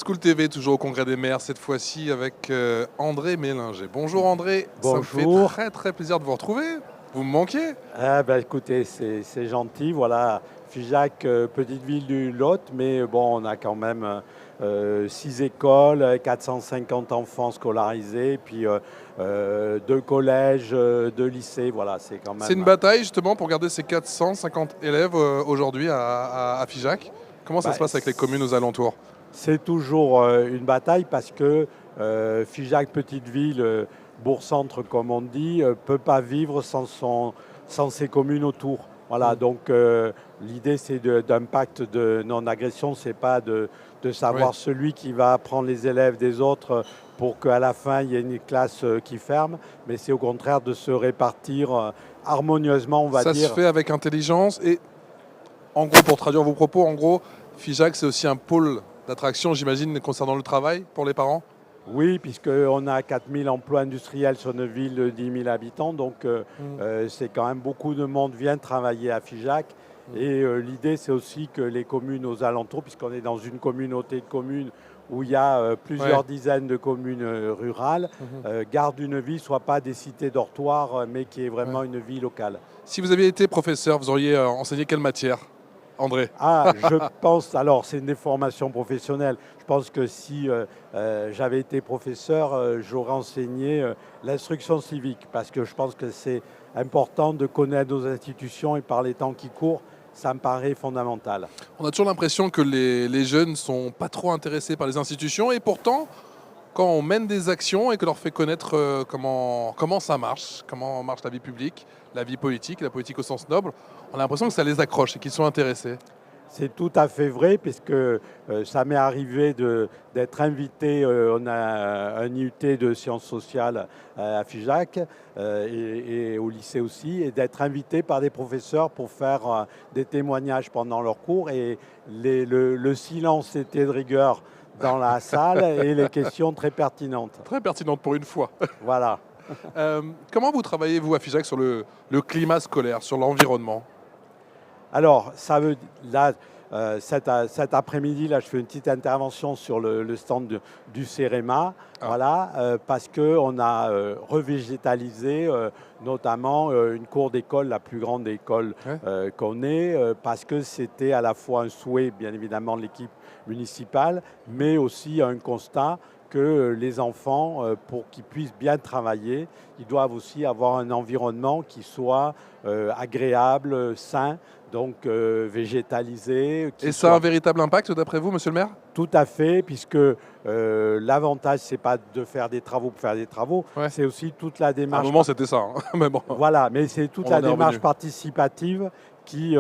School TV, toujours au Congrès des maires, cette fois-ci avec André Mélinger. Bonjour André, ça me fait Bonjour. très très plaisir de vous retrouver. Vous me manquiez. Écoutez, c'est gentil. Voilà, Figeac, petite ville du Lot, mais bon, on a quand même 6 écoles, 450 enfants scolarisés, puis 2 collèges, 2 lycées. Voilà, c'est quand C'est une même. bataille justement pour garder ces 450 élèves aujourd'hui à Figeac. Comment ça bah, se passe avec les communes aux alentours? c'est toujours une bataille parce que Figeac, petite ville, bourg-centre comme on dit, ne peut pas vivre sans ses communes autour. Voilà, donc l'idée c'est d'un pacte de non-agression, c'est pas de savoir Oui. celui qui va prendre les élèves des autres pour qu'à la fin il y ait une classe qui ferme, mais c'est au contraire de se répartir harmonieusement, on va Ça se dire. fait avec intelligence et en gros, pour traduire vos propos, en gros, Figeac c'est aussi un pôle d'attraction, j'imagine, concernant le travail pour les parents. Oui, puisqu'on a 4000 emplois industriels sur une ville de 10 000 habitants, donc c'est quand même beaucoup de monde vient travailler à Figeac. Et l'idée, c'est aussi que les communes aux alentours, puisqu'on est dans une communauté de communes où il y a plusieurs Ouais. dizaines de communes rurales, gardent une vie, soit pas des cités dortoirs, mais qui est Ouais. vraiment une vie locale. Si vous aviez été professeur, vous auriez enseigné quelle matière, André? Ah, je pense, alors c'est une déformation professionnelle. Je pense que si j'avais été professeur, j'aurais enseigné l'instruction civique parce que je pense que c'est important de connaître nos institutions et par les temps qui courent, ça me paraît fondamental. On a toujours l'impression que les jeunes ne sont pas trop intéressés par les institutions et pourtant, quand on mène des actions et que leur fait connaître comment ça marche, comment marche la vie publique, la vie politique, la politique au sens noble, on a l'impression que ça les accroche et qu'ils sont intéressés. C'est tout à fait vrai, puisque ça m'est arrivé d'être invité, on a un IUT de sciences sociales à Figeac et au lycée aussi, et d'être invité par des professeurs pour faire des témoignages pendant leurs cours. Et le silence était de rigueur dans la salle et les questions très pertinentes. Très pertinente pour une fois. Voilà. Comment vous travaillez, vous, à Figeac, sur le climat scolaire, sur l'environnement? Alors, là, cet après-midi, là, je fais une petite intervention sur le stand du CEREMA, Ah. voilà, parce qu'on a revégétalisé notamment une cour d'école, la plus grande école Ouais. qu'on ait, parce que c'était à la fois un souhait, bien évidemment, de l'équipe municipale, mais aussi un constat que les enfants, pour qu'ils puissent bien travailler, ils doivent aussi avoir un environnement qui soit agréable, sain, donc végétalisé. Et ça a un véritable impact, d'après vous, monsieur le maire? Tout à fait, puisque l'avantage, c'est pas de faire des travaux pour faire des travaux, Ouais. c'est aussi toute la À un démarche. moment, c'était ça. Mais bon, Voilà, mais c'est toute on la en est démarche revenu. participative qui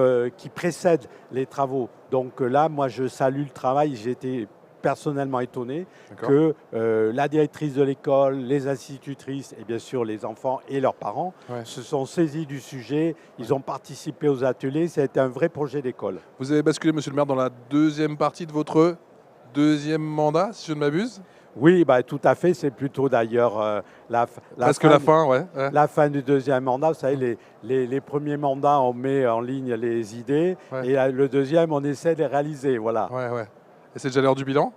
précède les travaux. Donc là, moi, je salue le travail. J'ai été personnellement étonné D'accord. que la directrice de l'école, les institutrices et bien sûr les enfants et leurs parents Ouais. se sont saisis du sujet. Ils ont participé aux ateliers. Ça a été un vrai projet d'école. Vous avez basculé, monsieur le maire, dans la deuxième partie de votre deuxième mandat, si je ne m'abuse? Oui, bah, tout à fait. C'est plutôt d'ailleurs Presque la fin, ouais. Ouais. la fin du deuxième mandat. Vous savez, les premiers mandats, on met en ligne les idées. Ouais. Et le deuxième, on essaie de les réaliser. Voilà. Ouais, ouais. Et c'est déjà l'heure du bilan?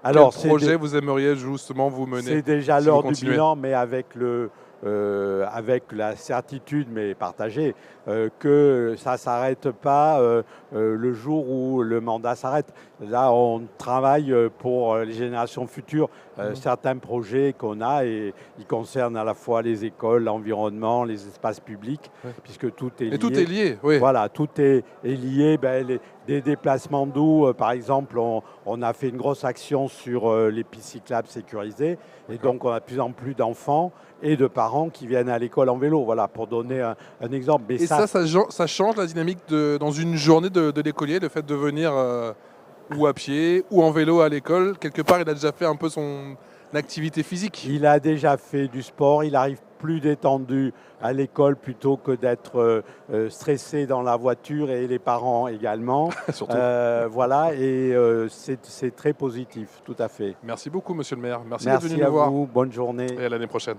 Alors, Quel projet vous aimeriez justement vous mener c'est déjà si vous l'heure du continuez? bilan, mais avec la certitude, mais partagée, que ça ne s'arrête pas le jour où le mandat s'arrête. Là, on travaille pour les générations futures certains projets qu'on a et ils concernent à la fois les écoles, l'environnement, les espaces publics, Ouais. puisque tout est lié. Et tout est lié, oui. Voilà, tout est lié. Des déplacements doux, par exemple, on a fait une grosse action sur les pistes cyclables sécurisées. Et donc, on a de plus en plus d'enfants et de parents qui viennent à l'école en vélo. Voilà, pour donner un exemple. Mais Et ça change la dynamique dans une journée de l'écolier, le fait de venir ou à pied ou en vélo à l'école. Quelque part, il a déjà fait un peu son activité physique. il a déjà fait du sport, il arrive plus détendu à l'école plutôt que d'être stressé dans la voiture et les parents également. Surtout. Voilà, et c'est très positif, tout à fait. Merci beaucoup, monsieur le maire. Merci d'être venu Merci nous à voir. vous, bonne journée. Et à l'année prochaine.